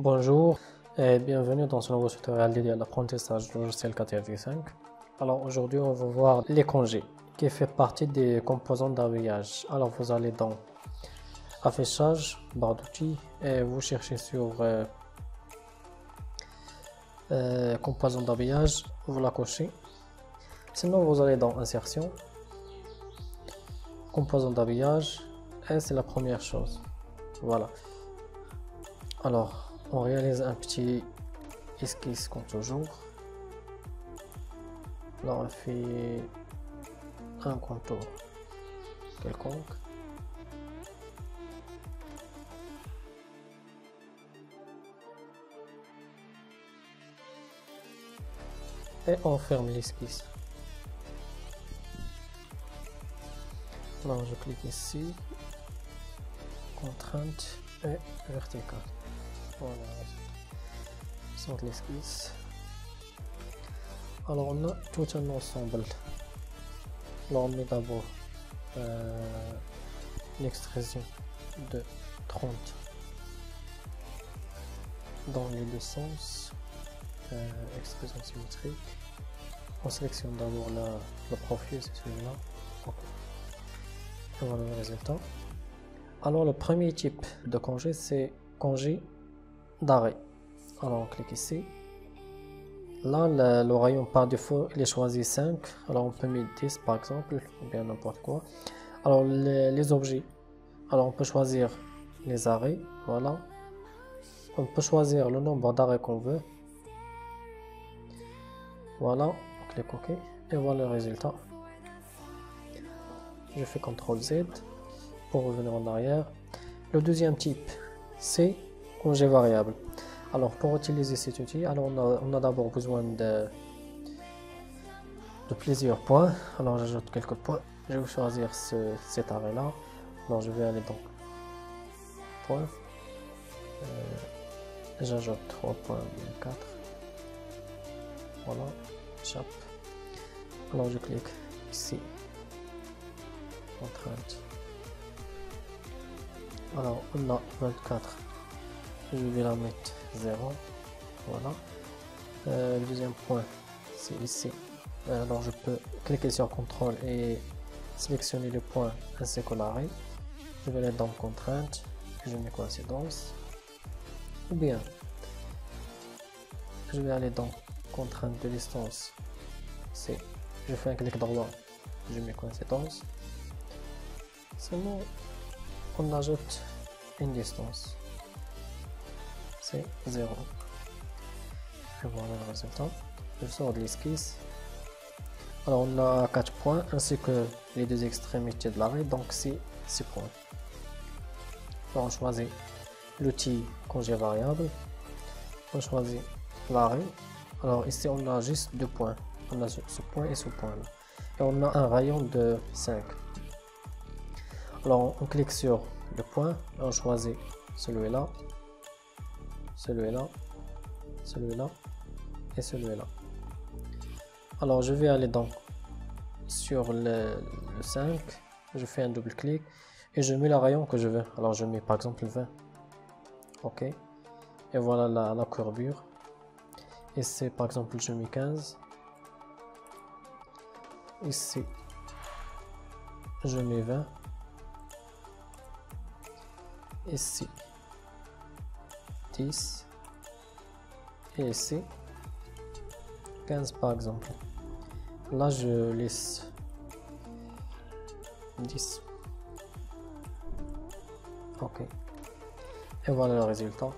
Bonjour et bienvenue dans ce nouveau tutoriel dédié à l'apprentissage du logiciel 4.5. Alors aujourd'hui on va voir les congés qui fait partie des composants d'habillage. Alors vous allez dans affichage, barre d'outils et vous cherchez sur composants d'habillage, vous la cochez. Sinon vous allez dans insertion, composants d'habillage et c'est la première chose. Voilà. Alors on réalise un petit esquisse comme toujours. Là on fait un contour quelconque. Et on ferme l'esquisse. Alors je clique ici, contrainte et verticale. Voilà, sur l'esquisse. Alors on a tout un ensemble. Alors on met d'abord l'extrusion de 30 dans les deux sens, extrusion symétrique. On sélectionne d'abord le profil, c'est celui-là. Et voilà le résultat. Alors le premier type de congé, c'est congé d'arrêt. Alors on clique ici. Là le rayon par défaut il est choisi 5. Alors on peut mettre 10 par exemple, ou bien n'importe quoi. Alors les objets, alors on peut choisir les arrêts. Voilà, on peut choisir le nombre d'arrêts qu'on veut. Voilà, on clique OK et voilà le résultat. Je fais CTRL Z pour revenir en arrière. Le deuxième type, c'est congé variable. Alors pour utiliser cet outil, alors on a d'abord besoin de plusieurs points. Alors j'ajoute quelques points. Je vais choisir cet arrêt là. Alors je vais aller dans points. J'ajoute 3 points, 4. Voilà, chape. Alors je clique ici. Contrainte. Alors on a 24. Je vais la mettre 0. Voilà. Le deuxième point, c'est ici. Alors je peux cliquer sur CTRL et sélectionner le point ainsi que l'arrêt. Je vais aller dans contrainte, je mets coïncidence. Ou bien, je vais aller dans contrainte de distance. C'est, je fais un clic droit, je mets coïncidence. Sinon, on ajoute une distance. C'est 0. Et voilà le résultat. Je sors de l'esquisse. Alors on a 4 points ainsi que les deux extrémités de l'arrêt, donc c'est 6 points. Alors on choisit l'outil congé variable. On choisit l'arrêt. Alors ici on a juste 2 points. On a ce point et ce point là. Et on a un rayon de 5. Alors on clique sur le point. On choisit celui-là. Celui-là, celui-là et celui-là. Alors je vais aller donc sur le 5, je fais un double clic et je mets le rayon que je veux. Alors je mets par exemple 20. OK. Et voilà la courbure. Et c'est par exemple je mets 15. Ici je mets 20. Ici 10 et ici 15 par exemple. Là je laisse 10. OK. Et voilà le résultat.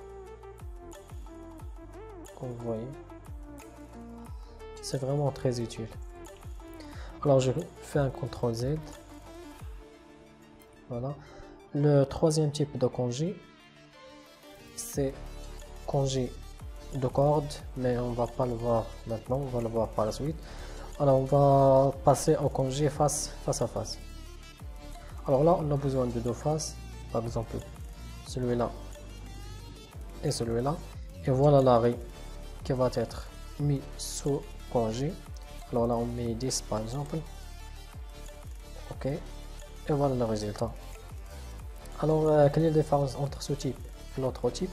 Comme vous voyez, c'est vraiment très utile. Alors je fais un CTRL Z. Voilà. Le troisième type de congé, c'est congé de corde, mais on va pas le voir maintenant, on va le voir par la suite. Alors on va passer au congé face à face. Alors là on a besoin de deux faces, par exemple celui-là et celui-là, et voilà l'arrêt qui va être mis sous congé. Alors là on met 10 par exemple. OK, et voilà le résultat. Alors quelle est la différence entre ce type et l'autre type?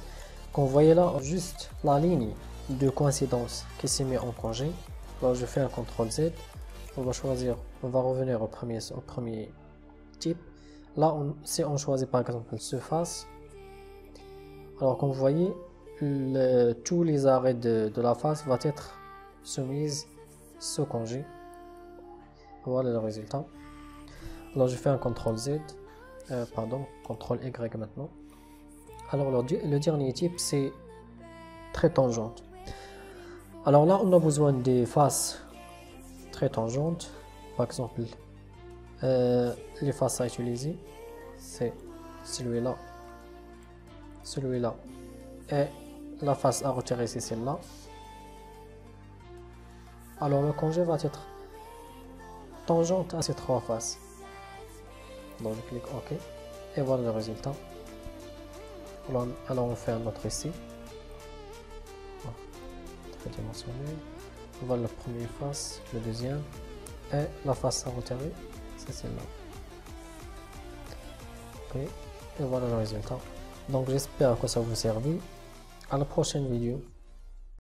Comme vous voyez là, juste la ligne de coïncidence qui s'est mise en congé. Alors je fais un CTRL Z. On va choisir, on va revenir au premier type. Là, si on choisit par exemple surface, alors comme vous voyez, tous les arrêts de la face vont être soumis ce congé. Voilà le résultat. Alors je fais un CTRL Z, CTRL Y maintenant. Alors le dernier type c'est trait tangente. Alors là on a besoin des faces très tangentes. Par exemple, les faces à utiliser c'est celui-là et la face à retirer c'est celle-là. Alors le congé va être tangente à ces trois faces. Donc je clique OK et voilà le résultat. Alors on fait un autre ici. Tridimensionnel. Voilà la première face, le deuxième et la face à retirer, c'est celle-là. OK et voilà le résultat. Donc j'espère que ça vous servit. À la prochaine vidéo.